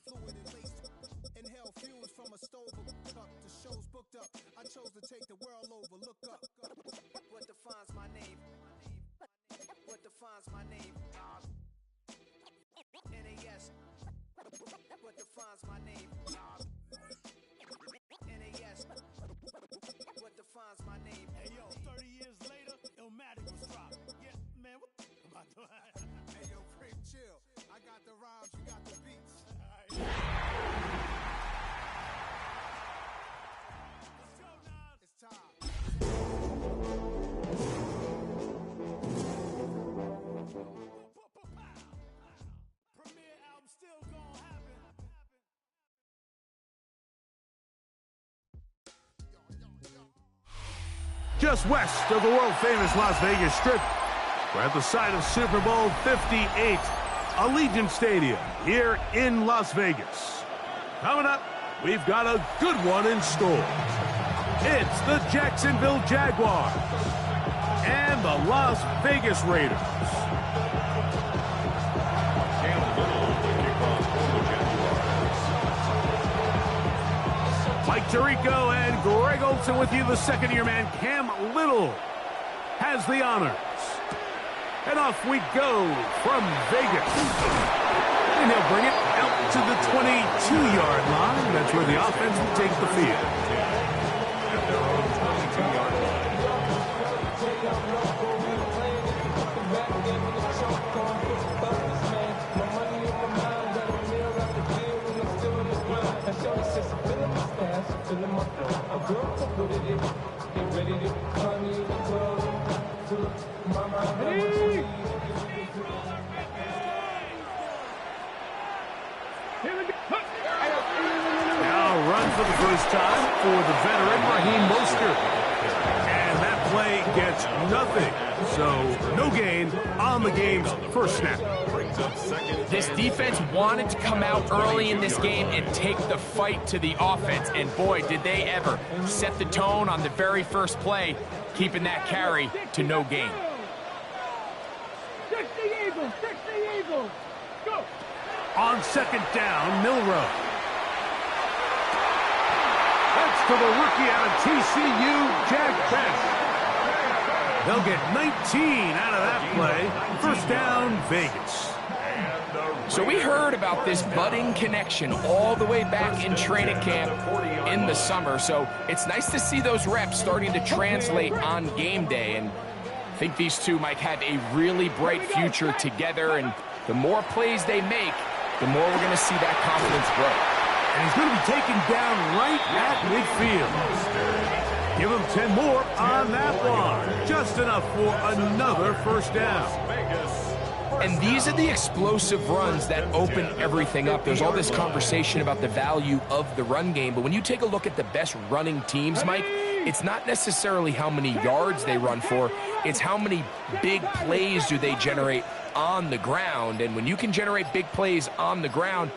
Inhale fumes from a stove cup. The show's booked up. I chose to take the world over. Look up. What defines my name? What defines my name? NAS. What defines my name? NAS. What defines my name? Hey yo, 30 years later, Illmatic was dropped. Yeah, man, what the am I doing? Hey yo, Prim, chill. I got the rhymes, you got the beats. Let's go, Nas. It's time. Premiere album still gonna happen. Just west of the world-famous Las Vegas Strip, we're at the site of Super Bowl 58, Allegiant Stadium here in Las Vegas. Coming up, we've got a good one in store. It's the Jacksonville Jaguars and the Las Vegas Raiders. Mike Tirico and Greg Olson with you. The second-year man, Cam Little, has the honors. And off we go from Vegas. And he'll bring it out to the 22-yard line. That's where the offense will take the field. At their own 22-yard line. Now run for the first time for the veteran Raheem Mostert. And that play gets nothing. So no gain on the game's first snap. This defense wanted to come out early in this game and take the fight to the offense. And boy, did they ever set the tone on the very first play, keeping that carry to no gain. 60 Eagles, go! On second down, Milroe. That's to the rookie out of TCU, Jack Best. They'll get 19 out of that play. First down, Vegas. So we heard about this budding connection all the way back in training camp in the summer. So it's nice to see those reps starting to translate on game day. And I think these two might have a really bright future together. And the more plays they make, the more we're going to see that confidence grow. And he's going to be taken down right at midfield. Give him 10 more on that one. Just enough for another first down. And these are the explosive runs that open everything up. There's all this conversation about the value of the run game, but when you take a look at the best running teams, Mike, it's not necessarily how many yards they run for, it's how many big plays do they generate on the ground. And when you can generate big plays on the ground,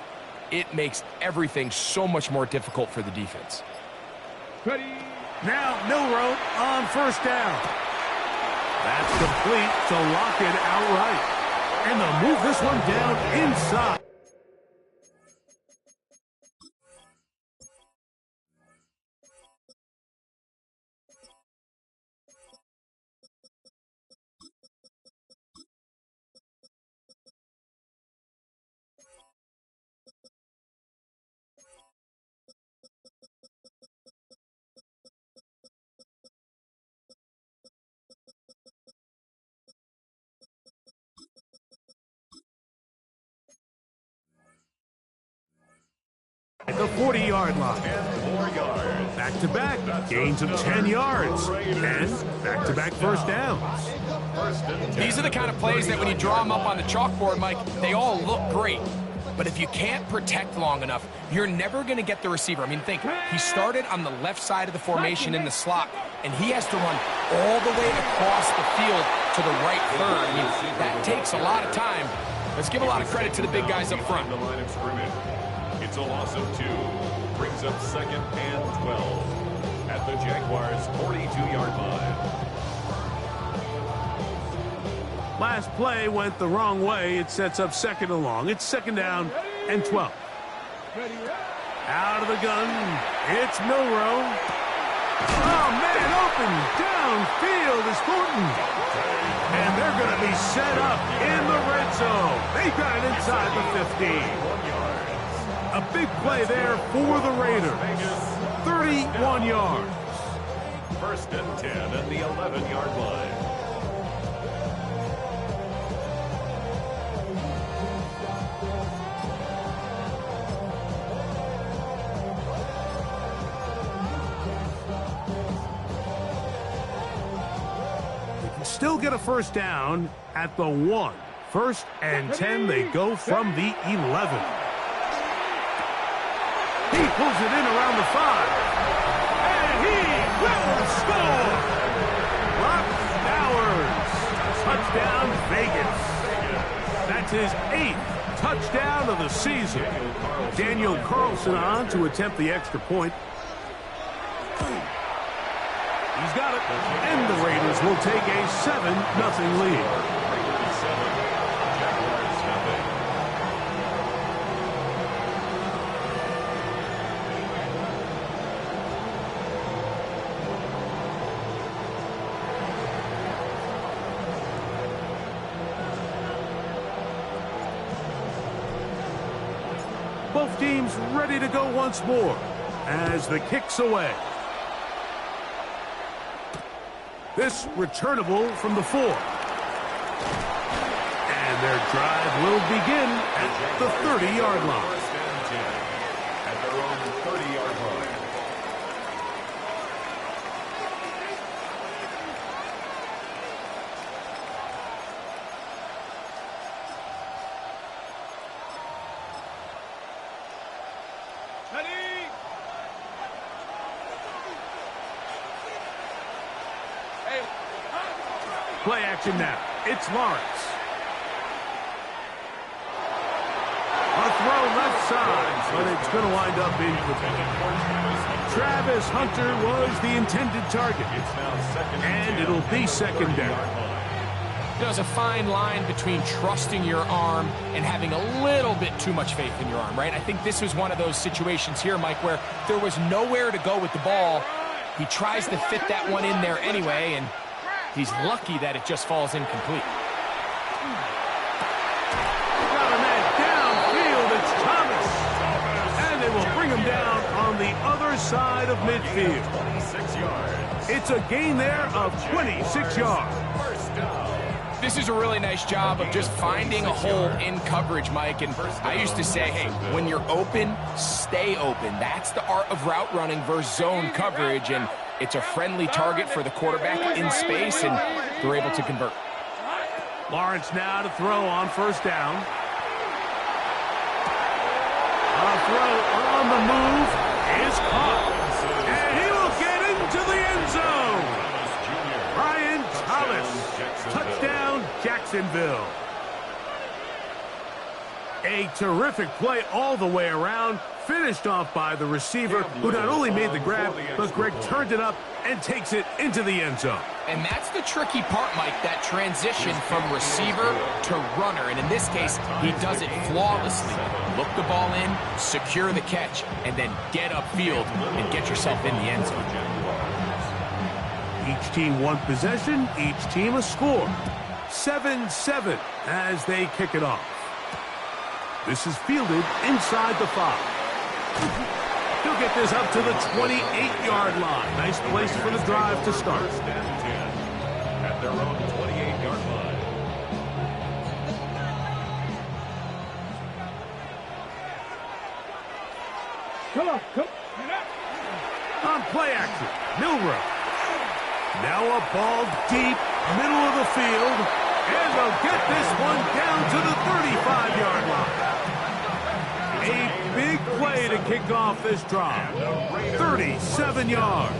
it makes everything so much more difficult for the defense. Now Milroe on first down. That's complete to lock it outright. And they'll move this one down inside. At the 40-yard line. Back-to-back gains of 10 yards. And back-to-back first downs. These are the kind of plays that when you draw them up on the chalkboard, Mike, they all look great. But if you can't protect long enough, you're never going to get the receiver. I mean, think, he started on the left side of the formation in the slot, and he has to run all the way across the field to the right third. I mean, that takes a lot of time. Let's give a lot of credit to the big guys up front. The line of scrimmage. It's a loss of 2. Brings up second and 12 at the Jaguars' 42-yard line. Last play went the wrong way. It sets up second and long. It's second down and 12. Out of the gun, it's Milrow. Oh, man, open downfield is Thornton. And they're going to be set up in the red zone. They got it inside the 15. A big play there for the Raiders. 31 yards. First and 10 at the 11-yard line. Still get a first down at the 1. First and 10, they go from the 11. He pulls it in around the 5. And he will score! Brock Bowers. Touchdown, Vegas. That's his 8th touchdown of the season. Daniel Carlson on to attempt the extra point. He's got it, and the Raiders will take a 7-0 lead. Both teams ready to go once more as the kick's away. This returnable from the 4. And their drive will begin at the 30-yard line. First and 10 at their own 30-yard line. Play action now. It's Lawrence. A throw left side, but it's going to wind up incomplete. Travis Hunter was the intended target. And it'll be second down. There's a fine line between trusting your arm and having a little bit too much faith in your arm, right? I think this was one of those situations here, Mike, where there was nowhere to go with the ball. He tries to fit that one in there anyway, and he's lucky that it just falls incomplete. Got a man downfield. It's Thomas. And they will bring him down on the other side of midfield. 26 yards. It's a gain there of 26 yards. First down. This is a really nice job of just finding a hole in coverage, Mike. And I used to say, hey, when you're open, stay open. That's the art of route running versus zone coverage. And it's a friendly target for the quarterback in space, and they're able to convert. Lawrence now to throw on first down. A throw on the move is caught. And he will get into the end zone. Brian Thomas. Touchdown, Jacksonville. A terrific play all the way around. Finished off by the receiver, who not only made the grab, but Greg turned it up and takes it into the end zone. And that's the tricky part, Mike, that transition from receiver to runner. And in this case, he does it flawlessly. Look the ball in, secure the catch, and then get upfield and get yourself in the end zone. Each team one possession, each team a score. 7-7 as they kick it off. This is fielded inside the 5. He'll get this up to the 28-yard line. Nice place for the drive to start. First and 10 at their own 28-yard line. Come on. On play action, Milrow. Now a ball deep, middle of the field, and they'll get this one down to the 35-yard line. A big play to kick off this drive. 37 yards.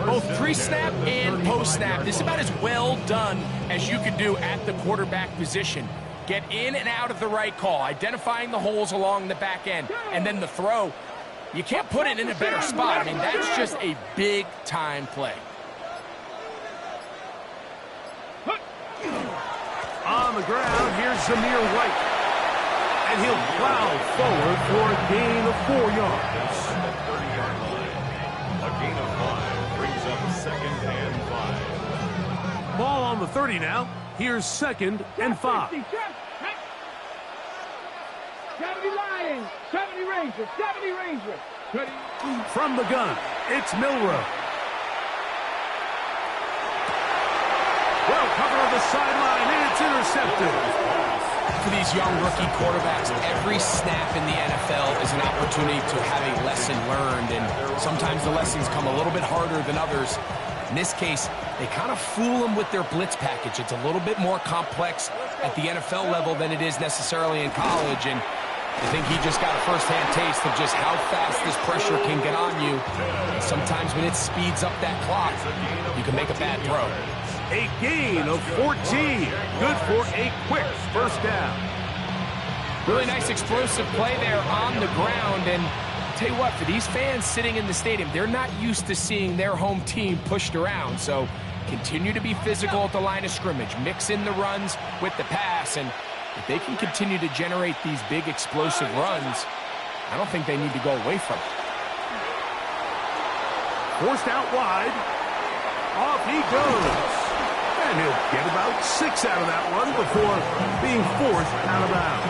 Both pre-snap and post-snap, this is about as well done as you could do at the quarterback position. Get in and out of the right call, identifying the holes along the back end, and then the throw. You can't put it in a better spot. I mean, that's just a big-time play. On the ground, here's Zamir White. And he'll plow forward for a gain of 4 yards. At the 30-yard line. A gain of 5 brings up 2nd and 5. Ball on the 30 now. Here's 2nd and 5. 70 Lions, 70 Rangers, 70 Rangers. From the gun, it's Milrow. Well, cover on the sideline, and it's intercepted. For these young rookie quarterbacks, every snap in the NFL is an opportunity to have a lesson learned, and sometimes the lessons come a little bit harder than others. In this case, they kind of fool them with their blitz package. It's a little bit more complex at the NFL level than it is necessarily in college, and I think he just got a first-hand taste of just how fast this pressure can get on you. And sometimes when it speeds up that clock, you can make a bad throw. A gain of 14. Good for a quick first down. Really nice explosive play there on the ground. And I'll tell you what, for these fans sitting in the stadium, they're not used to seeing their home team pushed around. So continue to be physical at the line of scrimmage. Mix in the runs with the pass. And if they can continue to generate these big explosive runs, I don't think they need to go away from it. Forced out wide. Off he goes. And he'll get about 6 out of that one before being forced out of bounds.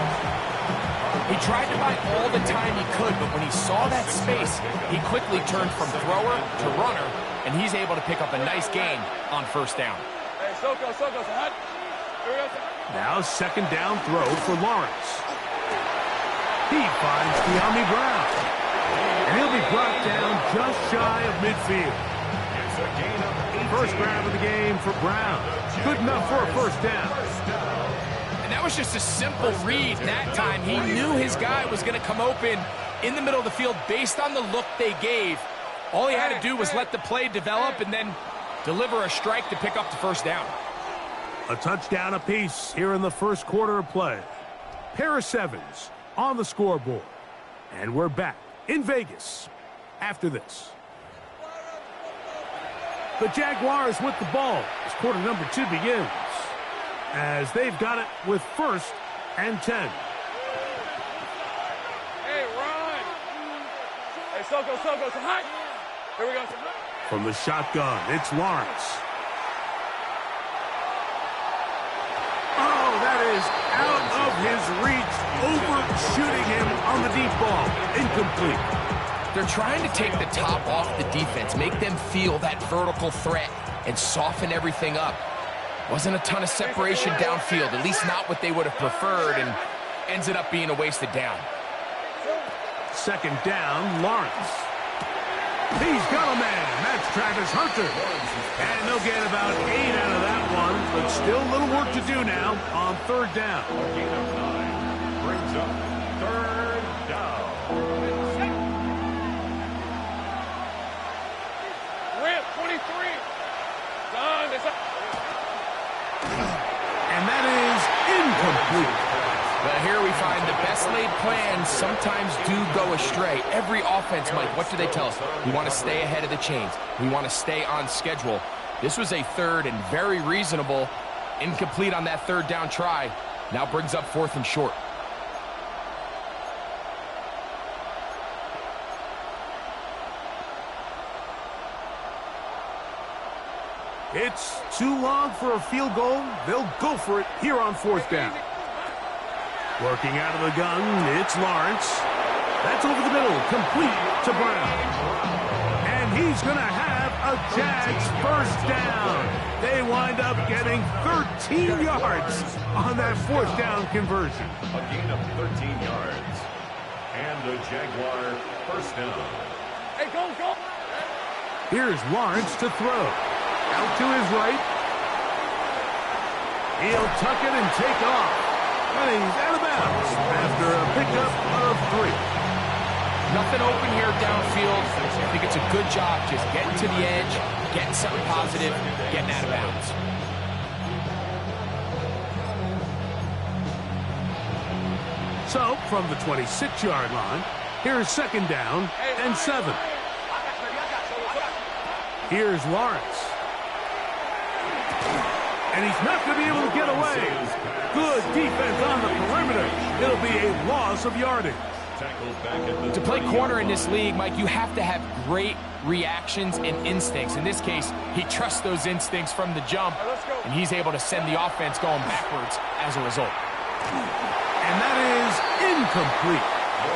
He tried to buy all the time he could, but when he saw that space, he quickly turned from thrower to runner, and he's able to pick up a nice gain on first down. Hey, Soko, hot. Now 2nd down throw for Lawrence. He finds De'Ami Brown. And he'll be brought down just shy of midfield. It's a gain of 8. First grab of the game for Brown. Good enough for a first down. And that was just a simple read that time. He knew his guy was going to come open in the middle of the field based on the look they gave. All he had to do was let the play develop and then deliver a strike to pick up the first down. A touchdown apiece here in the first quarter of play. Pair of 7s on the scoreboard. And we're back in Vegas after this. The Jaguars with the ball as quarter number 2 begins, as they've got it with 1st and 10. Hey, Ron. Hey, Soko, hot. Here we go. From the shotgun, it's Lawrence. Oh, that is out of his reach, overshooting him on the deep ball. Incomplete. They're trying to take the top off the defense, make them feel that vertical threat, and soften everything up. Wasn't a ton of separation downfield, at least not what they would have preferred, and ended up being a wasted down. 2nd down, Lawrence. He's got a man. That's Travis Hunter. And they'll get about 8 out of that one, but still a little work to do now on 3rd down. A gain of 9 brings up 3rd down. Rip, 23. Done. And that is incomplete. But here we find the best laid plans sometimes do go astray. Every offense, Mike, what do they tell us? We want to stay ahead of the chains. We want to stay on schedule. This was a 3rd and very reasonable. Incomplete on that 3rd down try. Now brings up 4th and short. It's too long for a field goal. They'll go for it here on 4th down. Working out of the gun, it's Lawrence. That's over the middle, complete to Brown. And he's going to have a Jags first down. They wind up getting 13 yards on that 4th down conversion. A gain of 13 yards. And the Jaguar first down. Hey, go. Here's Lawrence to throw. Out to his right. He'll tuck it and take off. And he's out of bounds after a pickup of 3. Nothing open here downfield. I think it's a good job just getting to the edge, getting something positive, getting out of bounds. So, from the 26-yard line, here's 2nd down and 7. Here's Lawrence. And he's not going to be able to get away. Good defense on the perimeter. It'll It'll be a loss of yardage. Tackled back at the To play 30. corner in this league, Mike, you have to have great reactions and instincts. In this case, he trusts those instincts from the jump, and he's able to send the offense going backwards as a result. And that is incomplete.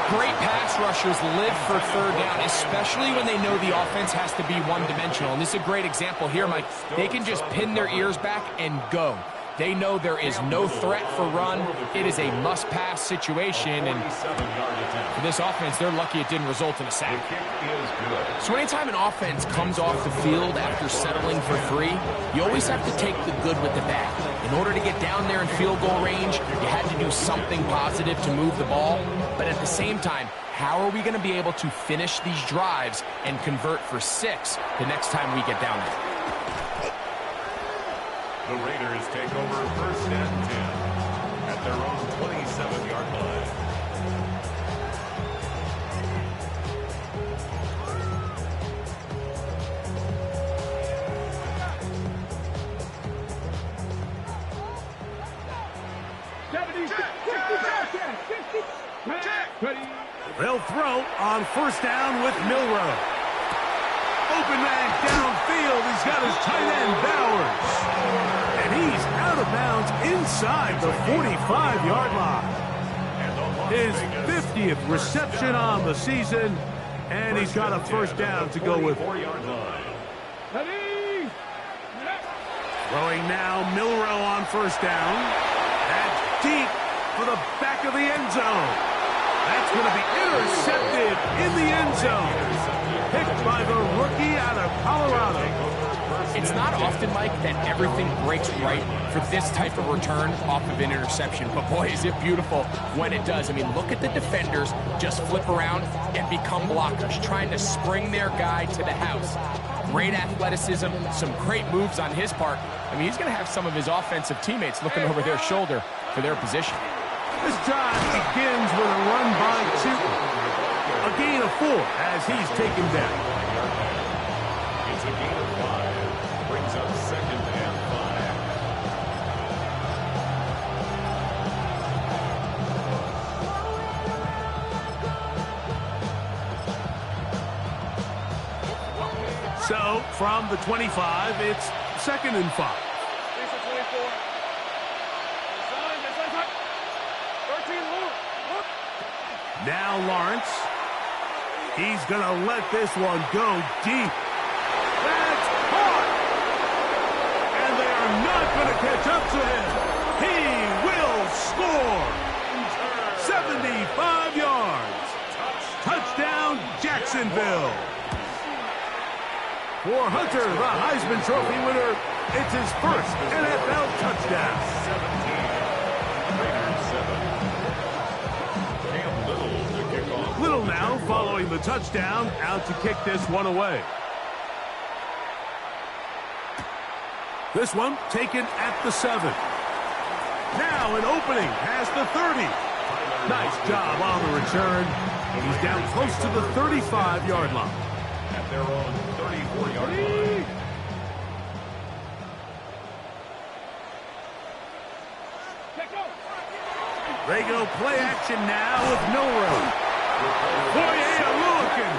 Great pass rushers live for third down, especially when they know the offense has to be one-dimensional. And this is a great example here, Mike. They can just pin their ears back and go. They know there is no threat for run. It is a must-pass situation, and for this offense, they're lucky it didn't result in a sack. So anytime an offense comes off the field after settling for 3, you always have to take the good with the bad. In order to get down there in field goal range, you had to do something positive to move the ball, but at the same time, how are we going to be able to finish these drives and convert for 6 the next time we get down there? The Raiders take over 1st and 10 at their own 27-yard line. They'll throw on 1st down with Milroe. Open man downfield. He's got his tight end, Bowers. And he's out of bounds inside the 45-yard line. His 50th reception on the season, and he's got a 1st down to go with. Throwing now, Milroe on 1st down. That's deep for the back of the end zone. That's going to be intercepted in the end zone. Picked by the rookie out of Colorado. It's not often, Mike, that everything breaks right for this type of return off of an interception. But boy, is it beautiful when it does. I mean, look at the defenders just flip around and become blockers, trying to spring their guy to the house. Great athleticism, some great moves on his part. I mean, he's going to have some of his offensive teammates looking over their shoulder for their position. This drive begins with a run by 2. A gain of 4 as he's taken down. It's a gain of 5. Brings up 2nd and 5. So, from the 25, it's 2nd and 5. Now Lawrence. He's going to let this one go deep. That's caught! And they are not going to catch up to him. He will score. 75 yards. Touchdown, Jacksonville. For Hunter, the Heisman Trophy winner, it's his first NFL touchdown. 17. Raiders 7. Little now following the touchdown, out to kick this one away. This one taken at the 7. Now an opening past the 30. Nice job on the return. He's down close to the 35-yard line. At their own 34-yard line. They go play action now with Milroe. Looking,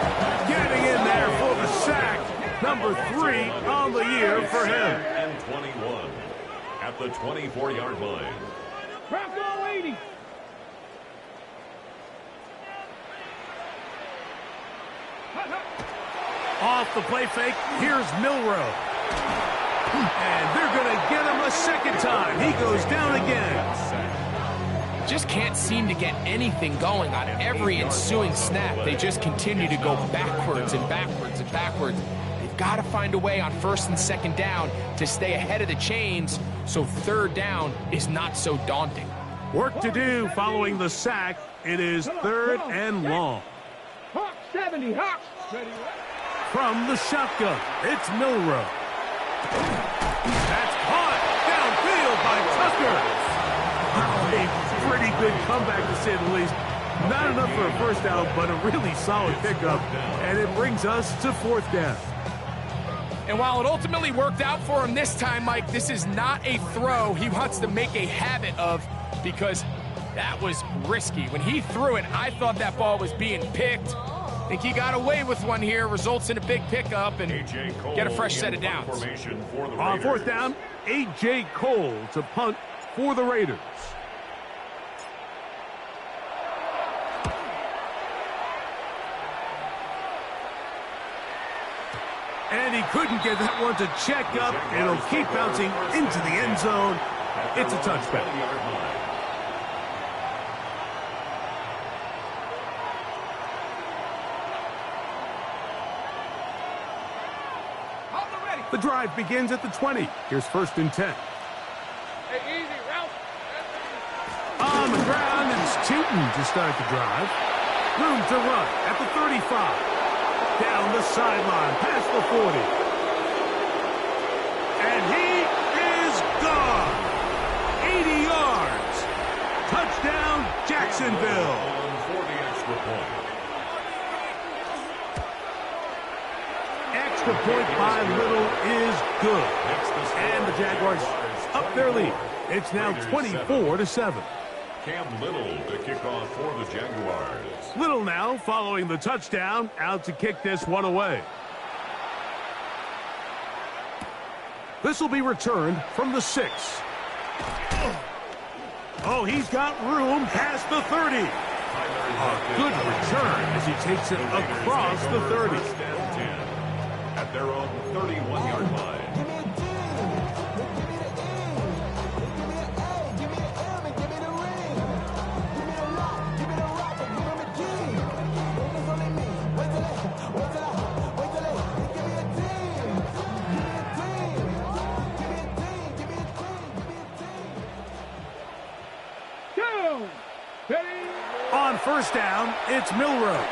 getting in there for the sack. Number 3 on the year for him. And 21 at the 24-yard line. Off the play fake, here's Milroe. And they're going to get him a second time. He goes down again. Just can't seem to get anything going on every ensuing snap. They just continue to go backwards and backwards and backwards. They've got to find a way on 1st and 2nd down to stay ahead of the chains so 3rd down is not so daunting. Work to do following the sack. It is 3rd and long. Hawk 70, Hawk. From the shotgun, it's Milroe. That's caught downfield by Tucker. A pretty good comeback, to say the least. Not enough for a 1st down, but a really solid pickup. And it brings us to 4th down. And while it ultimately worked out for him this time, Mike, this is not a throw he wants to make a habit of, because That was risky. When he threw it, I thought that ball was being picked. I think he got away with one here, results in a big pickup, and get a fresh set of downs. On fourth down, A.J. Cole to punt for the Raiders. And he couldn't get that one to check up. It'll keep bouncing into the end zone. It's a touchback. The drive begins at the 20. Here's 1st and 10. Hey, easy, Ralph. On the ground, it's Tootin to start the drive. Room to run at the 35. Down the sideline, past the 40. And he is gone. 80 yards. Touchdown, Jacksonville. For the extra point. Extra point by Little is good. And the Jaguars up their lead. It's now 24-7. Cam Little to kick off for the Jaguars. Little now following the touchdown, out to kick this one away. This will be returned from the 6. Oh, he's got room past the 30. A good return as he takes it across the 30. At their own 31-yard line. On first down, it's Milroe.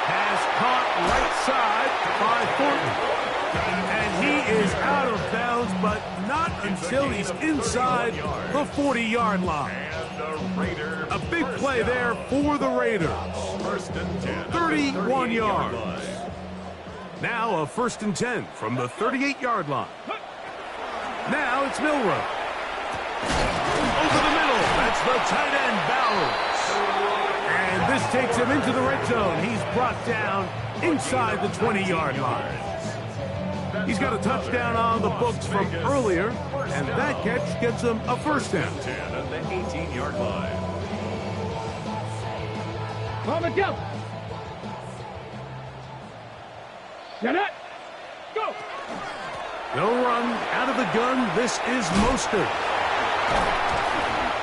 Has caught right side by Thornton. And he is out of bounds, but not until he's inside the 40-yard line. A big play there for the Raiders. 31 yards. Now a 1st and 10 from the 38-yard line. Now it's Milroe. Over the middle. That's the tight end, Bowers. And this takes him into the red zone. He's brought down inside the 20-yard line. He's got a touchdown on the books from earlier, and that catch gets him a 1st down. 10 at the 18-yard line. Mama, go. Get it. Go. No run out of the gun. This is Mostert.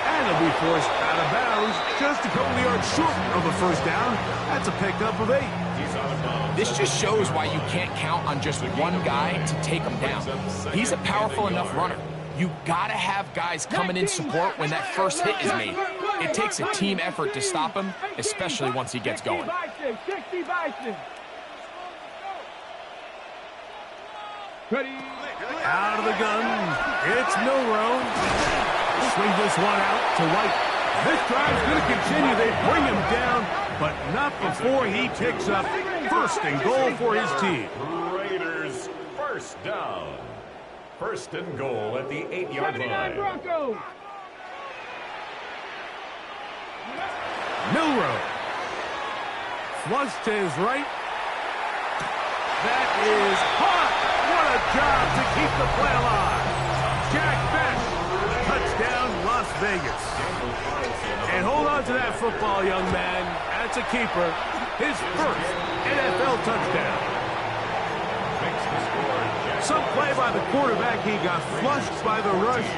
And he'll be forced out of bounds just a couple of yards short of a 1st down. That's a pickup of 8. He's out of bounds. This just shows why you can't count on just one guy to take him down. He's a powerful enough runner. You gotta have guys coming in support when that first hit is made. It takes a team effort to stop him, especially once he gets going. 60 Bison. Ready. Out of the gun, it's Milroe. Swing this one out to White. This drive's going to continue. They bring him down, but not before he picks up 1st and goal for his team. Raiders 1st down. 1st and goal at the 8-yard line. Broncos. Milroe. Flush to his right. That is hot. What a job to keep the play alive. Jack Best. Touchdown, Las Vegas. And hold on to that football, young man. That's a keeper. His 1st NFL touchdown. Some play by the quarterback. He got flushed by the rush,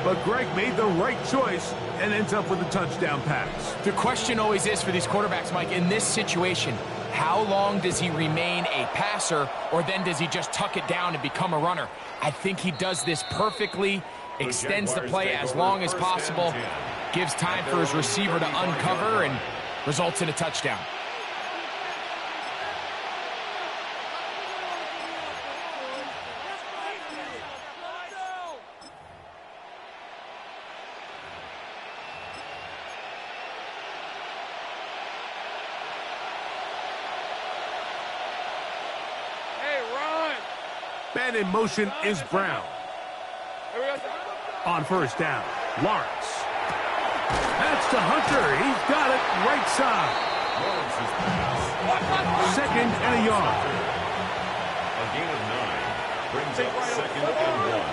but Greg made the right choice and ends up with a touchdown pass. The question always is for these quarterbacks, Mike, in this situation, how long does he remain a passer, or then does he just tuck it down and become a runner? I think he does this perfectly, extends the play as long as possible, gives time for his receiver to uncover, and results in a touchdown. Man in motion is Brown. On 1st down, Lawrence. to Hunter. He's got it right side. Lawrence's pass. 2nd and a yard. A gain of 9 brings up 2nd and 1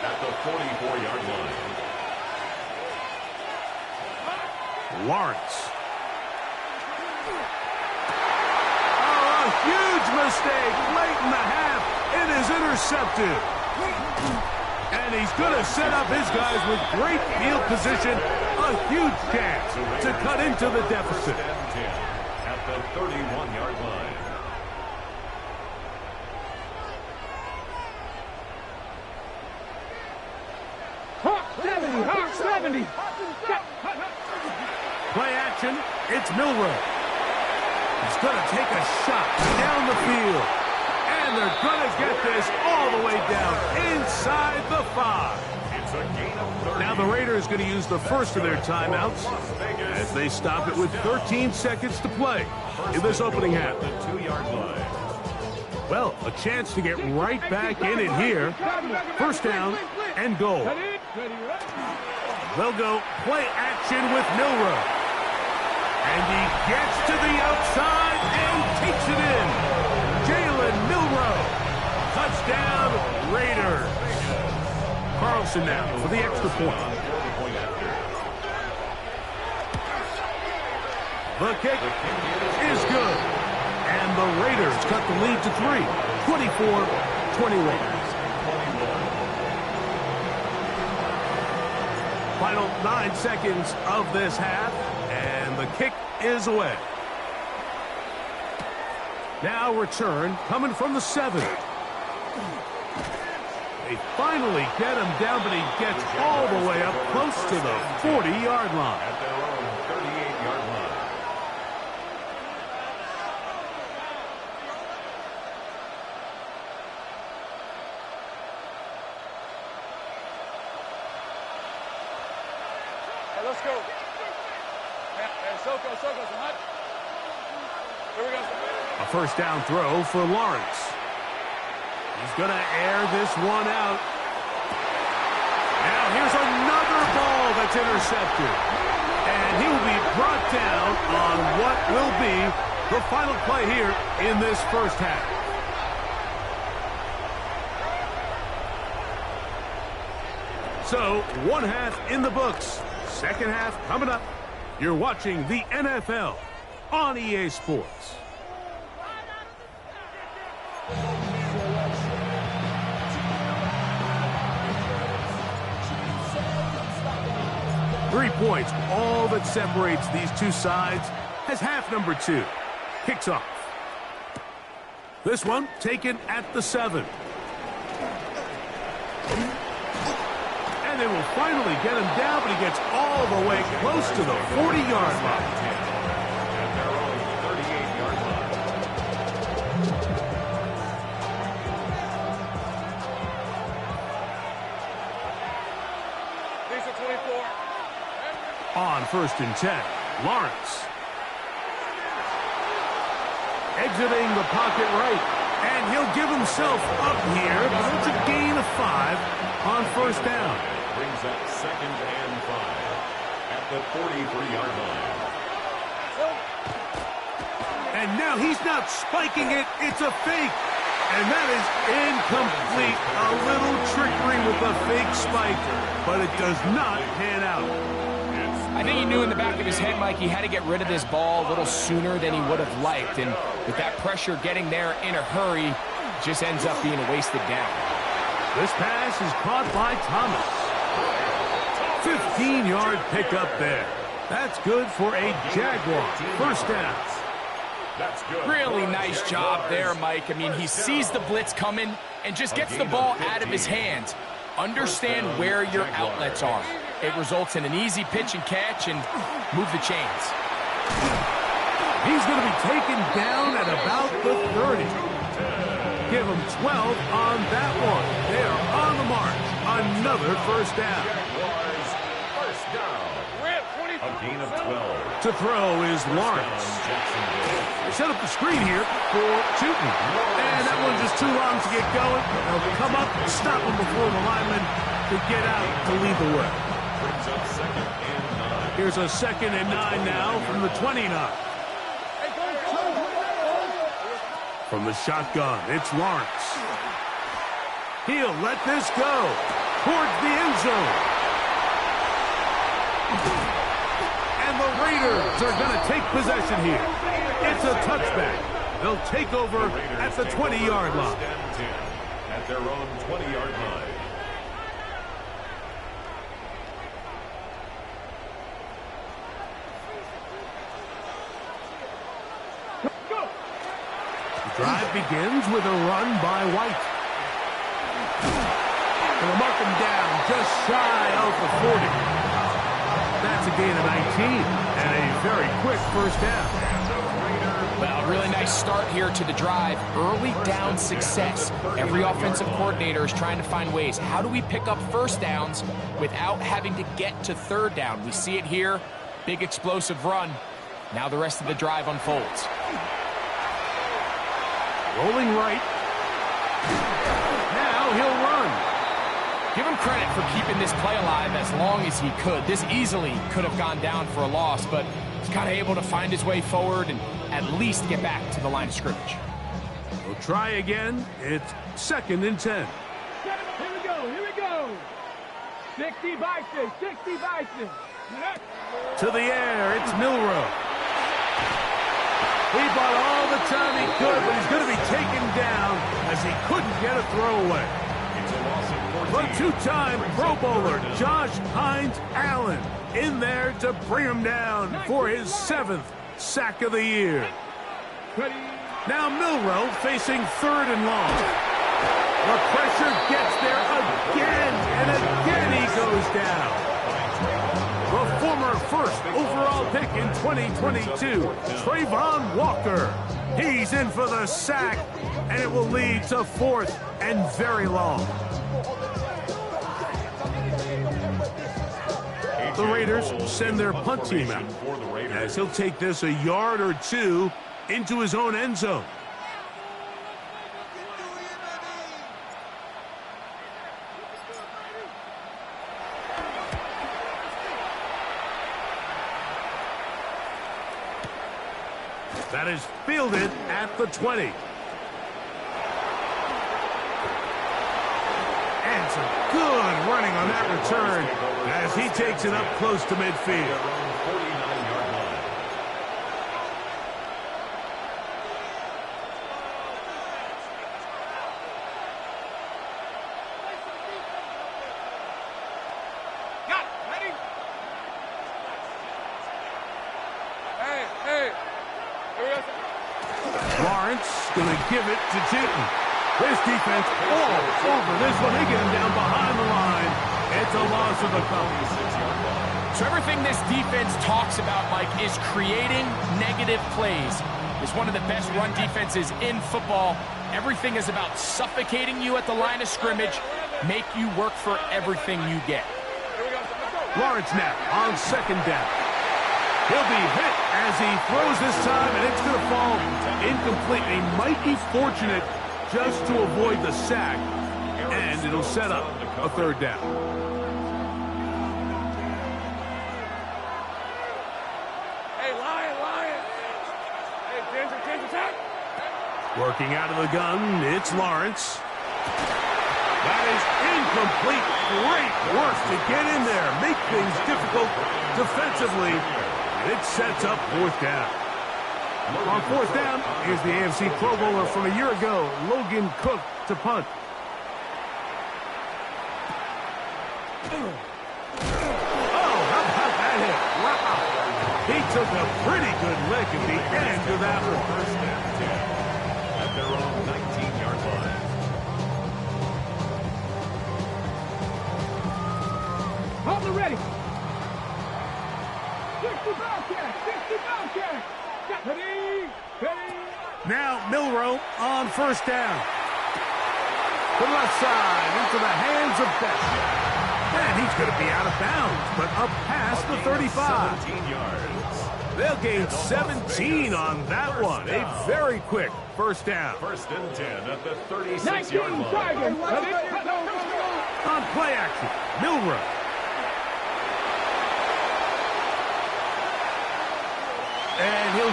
at the 44-yard line. Lawrence. Oh, a huge mistake late in the half. It is intercepted. And he's going to set up his guys with great field position. A huge chance to cut into the deficit. At the 31-yard line. Hawk 70. Play action. It's Milroe. He's going to take a shot down the field. And they're going to get this all the way down inside the 5. It's a gain of 30. Now the Raiders going to use the first of their timeouts as they stop it with 13 seconds to play in this opening half. The 2-yard line. Well, a chance to get right back in it here. First down and goal. They'll go play action with Milroe. And he gets to the outside and takes it in. Jalen Milroe. Touchdown, Raiders. Carlson now for the extra point. The kick is good. And the Raiders cut the lead to 3, 24-21. Final 9 seconds of this half, and the kick is away. Now return coming from the 7. They finally get him down, but he gets all the way up close to the 40-yard line. At their own 38-yard line. Hey, let's go. Hey, Soko, some hot. Here we go. A first down throw for Lawrence. He's going to air this one out. Now here's another ball that's intercepted. And he will be brought down on what will be the final play here in this first half. So, one half in the books. Second half coming up. You're watching the NFL on EA Sports. Three points, all that separates these two sides, as half number 2 kicks off. This one taken at the 7. And they will finally get him down, but he gets all the way close to the 40-yard line. At their own 38-yard line. These are 24. On first and 10, Lawrence. Exiting the pocket right. And he'll give himself up here, but it's a gain of 5 on first down. Brings up 2nd and 5 at the 43-yard line. And now he's not spiking it, it's a fake. And that is incomplete. A little trickery with a fake spike, but it does not pan out. I think he knew in the back of his head, Mike, he had to get rid of this ball a little sooner than he would have liked. And with that pressure getting there in a hurry, just ends up being a wasted down. This pass is caught by Thomas. 15-yard pickup there. That's good for a Jaguar. First down. That's good. Really nice job there, Mike. I mean, he sees the blitz coming and just gets the ball out of his hands. Understand where your outlets are. It results in an easy pitch and catch and move the chains. He's going to be taken down at about the 30. Give him 12 on that one. They are on the march. Another first down. First down. A gain of 12. To throw is Lawrence. They set up the screen here for Tootin. And that one's just too long to get going. They'll come up and stop him before the lineman to get out to lead the way. Brings up 2nd and 9. Here's a 2nd and 9 now from the 29. From the shotgun, it's Lawrence. He'll let this go towards the end zone. And the Raiders are going to take possession here. It's a touchback. They'll take over at the 20-yard line. At their own 20-yard line. The drive begins with a run by White. And they'll mark him down just shy of the 40. That's a gain of 19 and a very quick first down. Well, really nice start here to the drive. Early down success. Every offensive coordinator is trying to find ways. How do we pick up first downs without having to get to third down? We see it here. Big explosive run. Now the rest of the drive unfolds. Rolling right. Now he'll run. Give him credit for keeping this play alive as long as he could. This easily could have gone down for a loss, but he's kind of able to find his way forward and at least get back to the line of scrimmage. We'll try again. It's 2nd and 10. Here we go. 60 Bison, 60 Bison. To the air, it's Milroe. He bought all the time he could, but he's going to be taken down as he couldn't get a throwaway. But two-time Pro Bowler Josh Hines Allen in there to bring him down for his 7th sack of the year. Now Milroe facing 3rd and long. The pressure gets there again, and again he goes down. The former first overall pick in 2022, Trayvon Walker. He's in for the sack, and it will lead to 4th and very long. The Raiders send their punt team out, as he'll take this a yard or two into his own end zone. That is fielded at the 20. And some good running on that return as he takes it up close to midfield. Lawrence going to give it to Tootin. This defense all over this one. They get him down behind the line. It's a loss of a couple. So everything this defense talks about, Mike, is creating negative plays. It's one of the best run defenses in football. Everything is about suffocating you at the line of scrimmage, make you work for everything you get. Lawrence now on 2nd down. He'll be hit as he throws this time, and it's going to fall incomplete. He might be fortunate just to avoid the sack, and it'll set up a 3rd down. Hey, Lion. Hey, Ginger, attack. Working out of the gun, it's Lawrence. That is incomplete. Great work to get in there, make things difficult defensively. It sets up 4th down. On 4th down, here's the AFC Pro Bowler from a year ago, Logan Cook, to punt. Oh, how about that hit? Wow. He took a pretty good lick at the end of that one. 1st and 10 at their own 19-yard line. Hold it ready. 60 Bobcat. Ready. Now Milroe on 1st down. The left side into the hands of Beck. And he's going to be out of bounds, but up past the 35. 17 yards. They'll gain 17 on that one. A very quick 1st down. 1st and 10 at the 36-yard line. On play action, Milroe.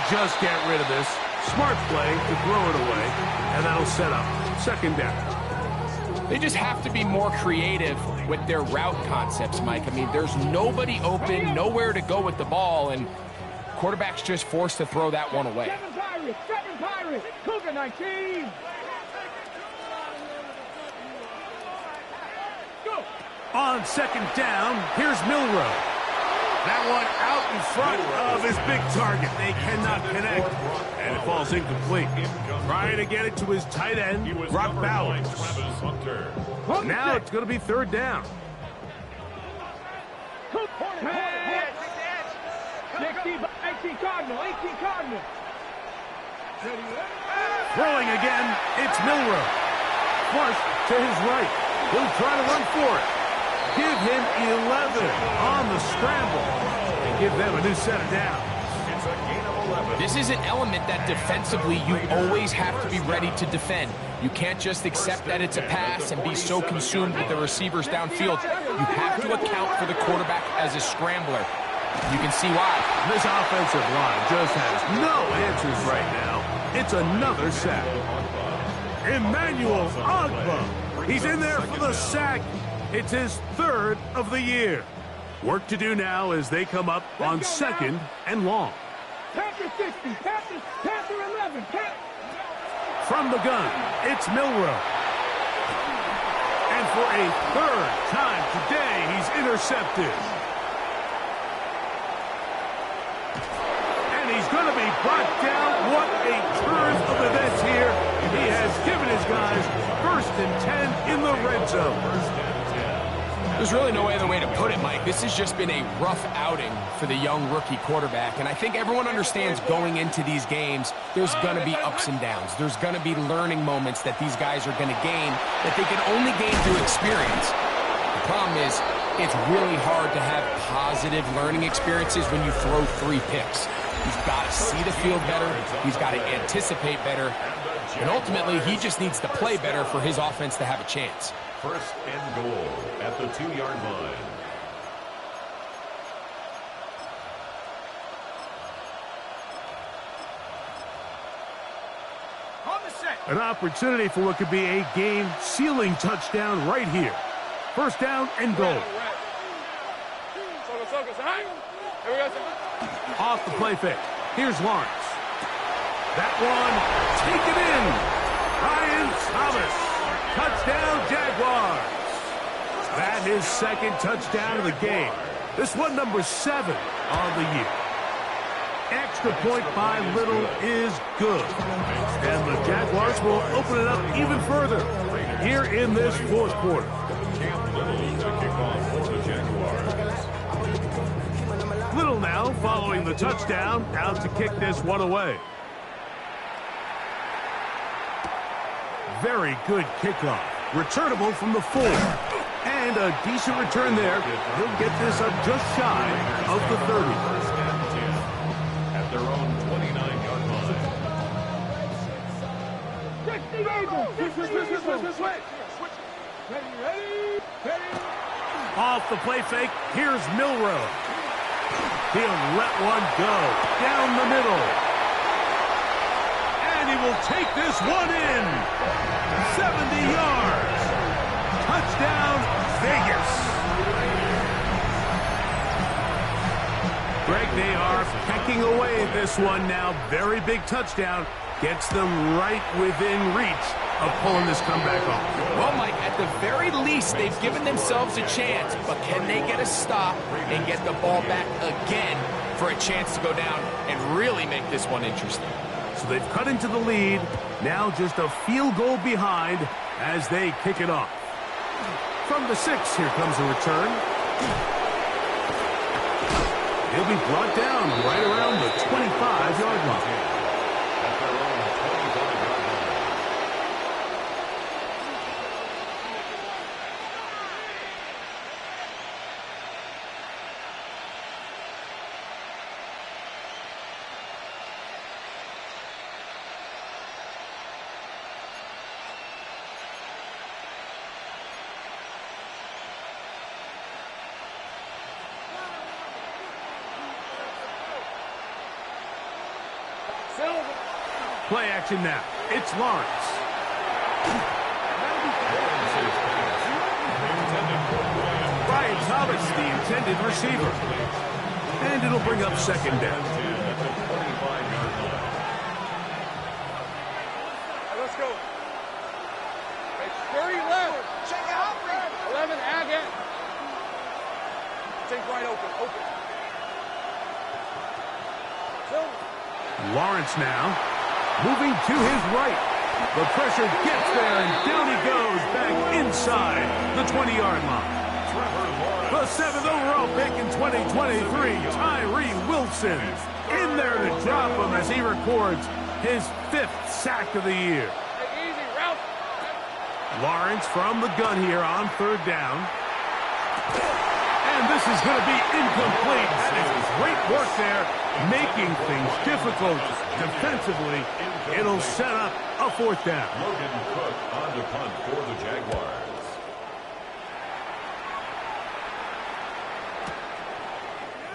They'll just get rid of this. Smart play to throw it away, and that'll set up second down. They just have to be more creative with their route concepts, Mike. I mean, there's nobody open, nowhere to go with the ball, and quarterback's just forced to throw that one away. Seven Pirates, Cougar 19. Go. On second down, here's Milroe. That one out in front of his big target. They cannot connect, and it falls incomplete. Trying to get it to his tight end, Brock Bowers. Now it's going to be third down. 18 Cardinal. Throwing again, it's Milroe. Flush to his right. He'll try to run for it. Give him 11 on the scramble and give them a new set of downs. It's a gain of 11. This is an element that defensively you always have to be ready to defend. You can't just accept that it's a pass and be so consumed with the receivers downfield. You have to account for the quarterback as a scrambler. You can see why. This offensive line just has no answers right now. It's another sack. Emmanuel Ogba. He's in there for the sack. It's his third of the year. Work to do now as they come up on second and long. Panther 60, Panther 11. From the gun, it's Milroe. And for a third time today, he's intercepted. And he's going to be brought down. What a turn of events here. He has given his guys 1st and 10 in the red zone. There's really no other way to put it, Mike. This has just been a rough outing for the young rookie quarterback, and I think everyone understands going into these games, there's going to be ups and downs. There's going to be learning moments that these guys are going to gain that they can only gain through experience. The problem is, it's really hard to have positive learning experiences when you throw 3 picks. He's got to see the field better. He's got to anticipate better. And ultimately, he just needs to play better for his offense to have a chance. First and goal at the 2-yard line. An opportunity for what could be a game-sealing touchdown right here. First down and goal. Off the play fake. Here's Lawrence. That one, take it in. Ryan Thomas. Touchdown, Jaguars. That is second touchdown of the game. This one number 7 on the year. Extra point by Little is good. And the Jaguars will open it up even further here in this fourth quarter. Little now following the touchdown, out to kick this one away. Very good kickoff. Returnable from the 4. And a decent return there. He'll get this up just shy of the 30. At their own 29-yard Ready. Off the play fake, here's Milroe. He'll let one go down the middle. And he will take this one in. 70 yards. Touchdown, Vegas. Greg, they are pecking away at this one now. Very big touchdown. Gets them right within reach of pulling this comeback off. Well, Mike, at the very least, they've given themselves a chance, but can they get a stop and get the ball back again for a chance to go down and really make this one interesting? So they've cut into the lead. Now just a field goal behind as they kick it off. From the 6, here comes a return. He'll be brought down right around the 25-yard line. Play action now. It's Lawrence. Brian Thomas, the intended receiver. And it'll bring up second down. Let's go. Hey, 30 left. Check it out, 11, again. Take right open. Lawrence now, moving to his right. The pressure gets there, and down he goes back inside the 20-yard line. The 7th overall pick in 2023, Tyree Wilson, in there to drop him as he records his 5th sack of the year. Easy, route. Lawrence from the gun here on 3rd down. And this is going to be incomplete. That is great work there, making things difficult defensively. It'll set up a 4th down. Logan Cook on to punt for the Jaguars.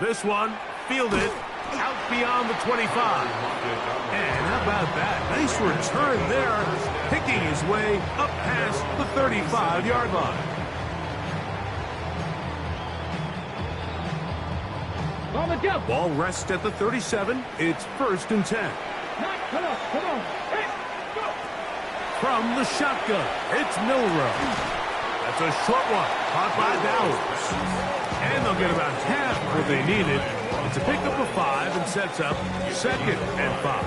This one fielded out beyond the 25. And how about that? Nice return there, picking his way up past the 35-yard line. Ball rests at the 37. It's 1st and 10. Come on. Hey, go. From the shotgun, it's Milrow. That's a short one, caught by Dowers. And they'll get about half what they needed. It's a pickup of 5 and sets up 2nd and 5.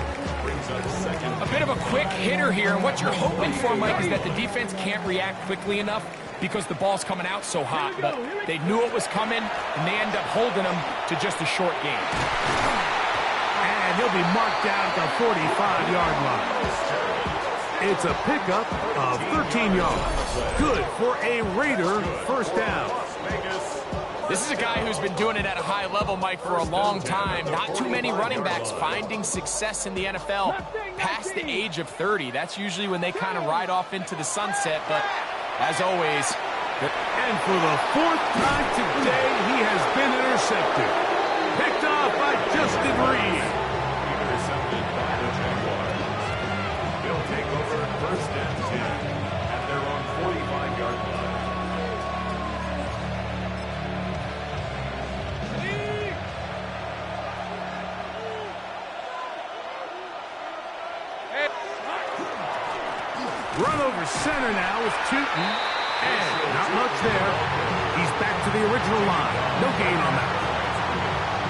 A bit of a quick hitter here, and what you're hoping for, Mike, is that the defense can't react quickly enough because the ball's coming out so hot. But they knew it was coming, and they end up holding them to just a short gain. And he'll be marked down at the 45-yard line. It's a pickup of 13 yards. Good for a Raider 1st down. This is a guy who's been doing it at a high level, Mike, for a long time. Not too many running backs finding success in the NFL past the age of 30. That's usually when they kind of ride off into the sunset, but as always... And for the 4th time today, he has been intercepted. Picked off by Justin Reed. Intercepted by the Jaguars. They'll take over 1st and 10 at their own 45-yard line. Run over center now with Tootin. And not much there. He's back to the original line. No gain on that.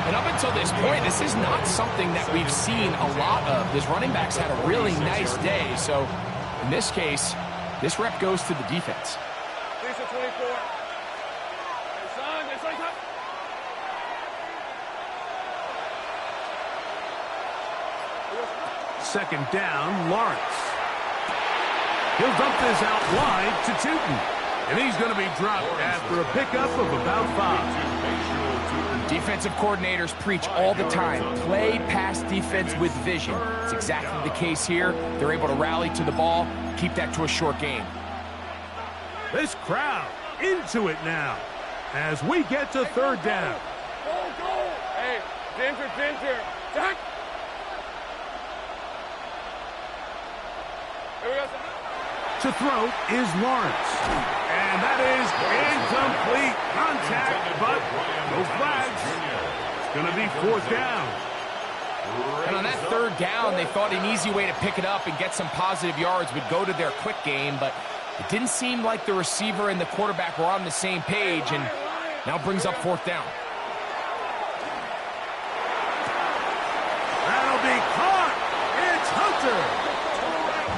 And up until this point, this is not something that we've seen a lot of. This running back's had a really nice day. So in this case, this rep goes to the defense. 3 to 24. Second down, Lawrence. He'll dump this out wide to Tootin. And he's going to be dropped after a pickup of about 5. Defensive coordinators preach all the time, play pass defense with vision. It's exactly the case here. They're able to rally to the ball, keep that to a short game. This crowd into it now as we get to 3rd down. Go. Hey, Ginger. Jack. Here we go. To throw is Lawrence. And that is incomplete contact, but no flags. It's going to be 4th down. And on that 3rd down, they thought an easy way to pick it up and get some positive yards would go to their quick game, but it didn't seem like the receiver and the quarterback were on the same page, and now brings up 4th down. That'll be caught. It's Hunter.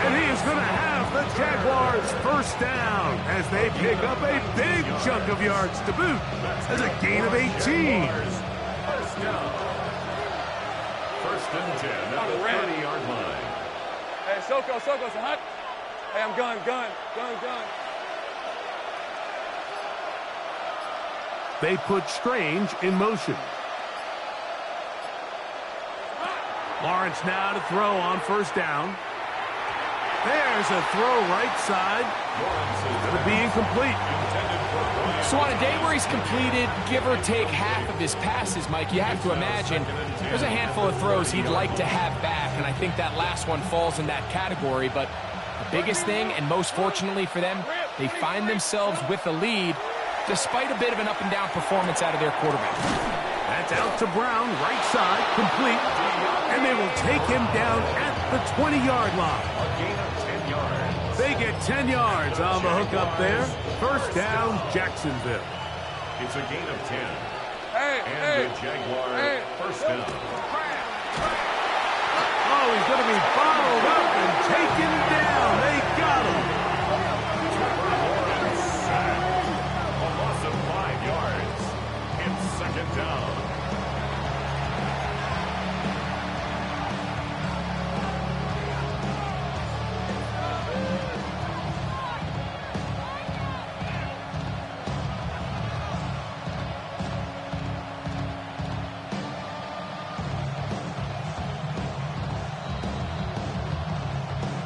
And he is going to have the Jaguars 1st down as they pick up a big chunk of yards to boot. That's a gain of 18. 1st down. 1st and 10 at the 30-yard line. Hey, Soko, it's a hot. Hey, I'm gun. They put Strange in motion. Lawrence now to throw on 1st down. There's a throw right side. It'll be incomplete. So on a day where he's completed, give or take, half of his passes, Mike, you have to imagine there's a handful of throws he'd like to have back, and I think that last one falls in that category. But the biggest thing, and most fortunately for them, they find themselves with the lead despite a bit of an up-and-down performance out of their quarterback. That's out to Brown, right side, complete, and they will take him down at the 20-yard line. A gain of 10 yards. They get 10 yards on the hook up there. First down, Jacksonville. It's a gain of 10. Hey, the Jaguars first down. Oh, he's going to be bottled up and taken down. They got him. Lawrence sacked. A loss of 5 yards. It's second down.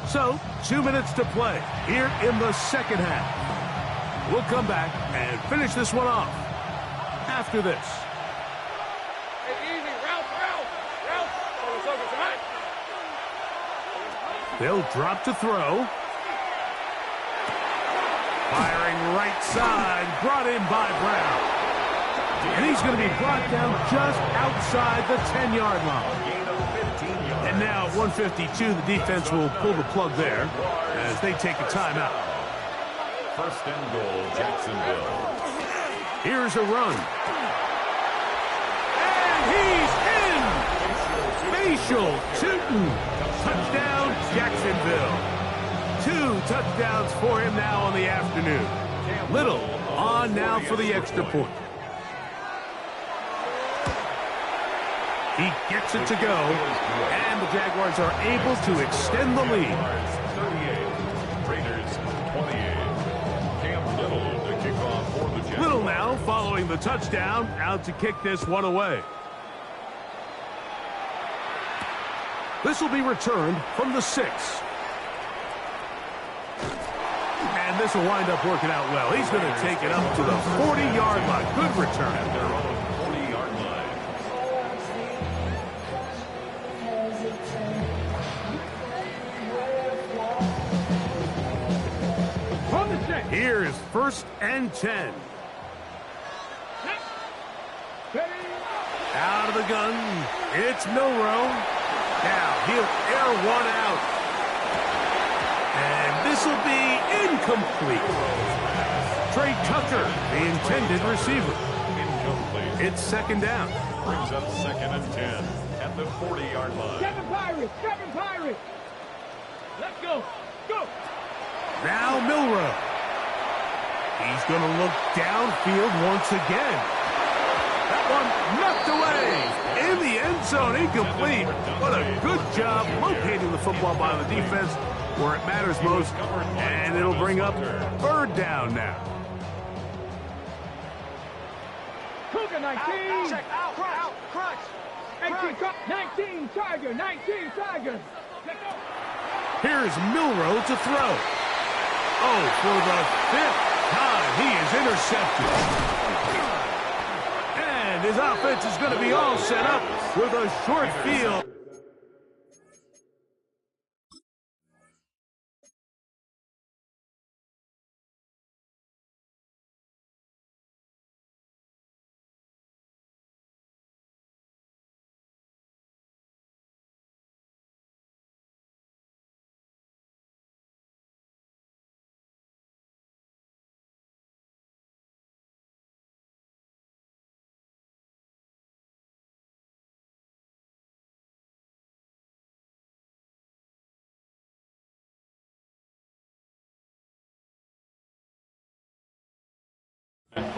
So, 2 minutes to play here in the second half. We'll come back and finish this one off after this. Hey, easy. Route. They'll drop to throw. Firing right side, brought in by Brown. And he's going to be brought down just outside the 10-yard line. Gain of 15 yards. And now at 152, the defense will pull the plug there as they take a timeout. First and goal, Jacksonville. Here's a run. And he's in! Facial Tootin. Touchdown, Jacksonville. 2 touchdowns for him now on the afternoon. Little on now for the extra point. He gets it to go, and the Jaguars are able to extend the lead. 38, Raiders 28. Cam Little to kick off for the Jaguars. Little now following the touchdown, out to kick this one away. This will be returned from the 6. And this will wind up working out well. He's going to take it up to the 40-yard line. Good return. At their own 40-yard line. Here is first and 10. Out of the gun, it's Milroe. Now he'll air one out. And this will be incomplete. Trey Tucker, the intended receiver. Incomplete. It's second down. Brings up second and 10 at the 40-yard line. Seven Pirates. Let's go. Now Milroe. He's going to look downfield once again. That one knocked away in the end zone, incomplete. What a good job locating the football by the defense where it matters most, and it'll bring up third down now. Cougar 19. Check out. Crunch. 19 Tiger. Here's Milroe to throw. Oh, for the 5th time, he is intercepted. And his offense is going to be all set up with a short field.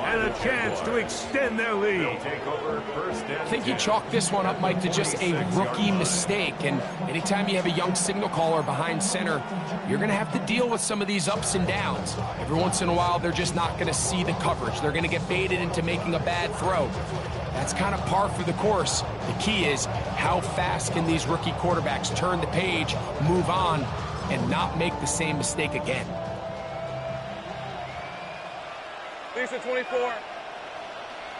And a chance to extend their lead. Take over first and I think you chalk this one up, Mike, to just a rookie mistake. And anytime you have a young signal caller behind center, you're going to have to deal with some of these ups and downs. Every once in a while, they're just not going to see the coverage. They're going to get baited into making a bad throw. That's kind of par for the course. The key is how fast can these rookie quarterbacks turn the page, move on, and not make the same mistake again. Lisa 24.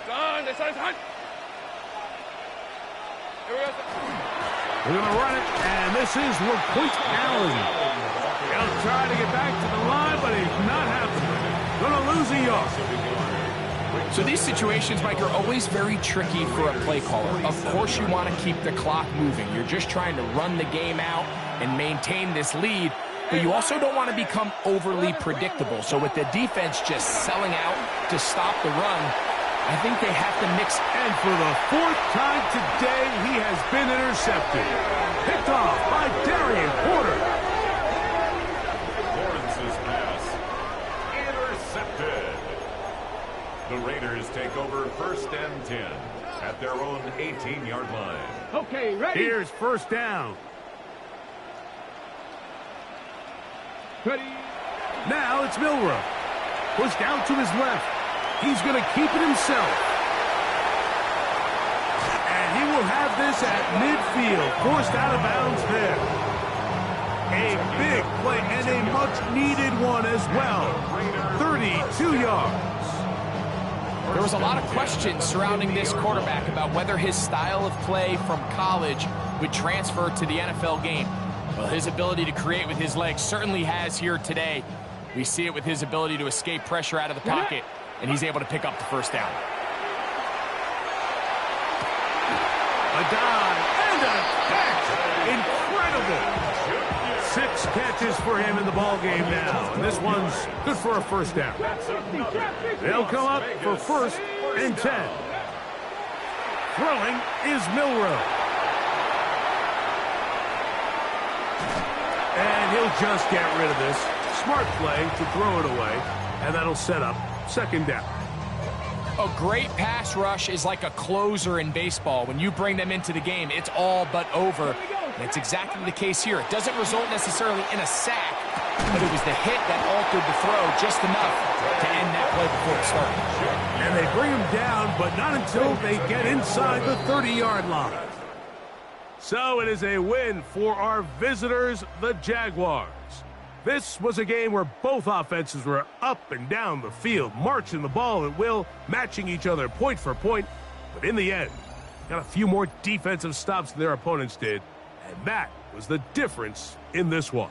Done. This side's hunt. Here we go. We're going to run it, and this is LaQuint Allen. He'll try to get back to the line, but he's not happening. Going to lose a yard. So these situations, Mike, are always very tricky for a play caller. Of course you want to keep the clock moving. You're just trying to run the game out and maintain this lead, but you also don't want to become overly predictable. So with the defense just selling out to stop the run, I think they have to mix. And for the fourth time today, he has been intercepted. Picked off by Darian Porter. Lawrence's pass intercepted. The Raiders take over 1st and 10 at their own 18-yard line. Okay, ready? Here's first down. Ready? Now it's Milrow. Pushed out to his left. He's going to keep it himself. And he will have this at midfield. Forced out of bounds there. A big play and a much-needed one as well. 32 yards. There was a lot of questions surrounding this quarterback about whether his style of play from college would transfer to the NFL game. Well, his ability to create with his legs certainly has here today. We see it with his ability to escape pressure out of the pocket, and he's able to pick up the first down. A dive and a catch. Incredible. 6 catches for him in the ball game now, and this one's good for a first down. They'll come up for 1st and 10. Throwing is Milrow. And he'll just get rid of this. Smart play to throw it away, and that'll set up 2nd down. A great pass rush is like a closer in baseball. When you bring them into the game, it's all but over. And it's exactly the case here. It doesn't result necessarily in a sack, but it was the hit that altered the throw just enough to end that play before it started. And they bring him down, but not until they get inside the 30-yard line. So it is a win for our visitors, the Jaguars. This was a game where both offenses were up and down the field, marching the ball at will, matching each other point for point. But in the end, got a few more defensive stops than their opponents did, and that was the difference in this one.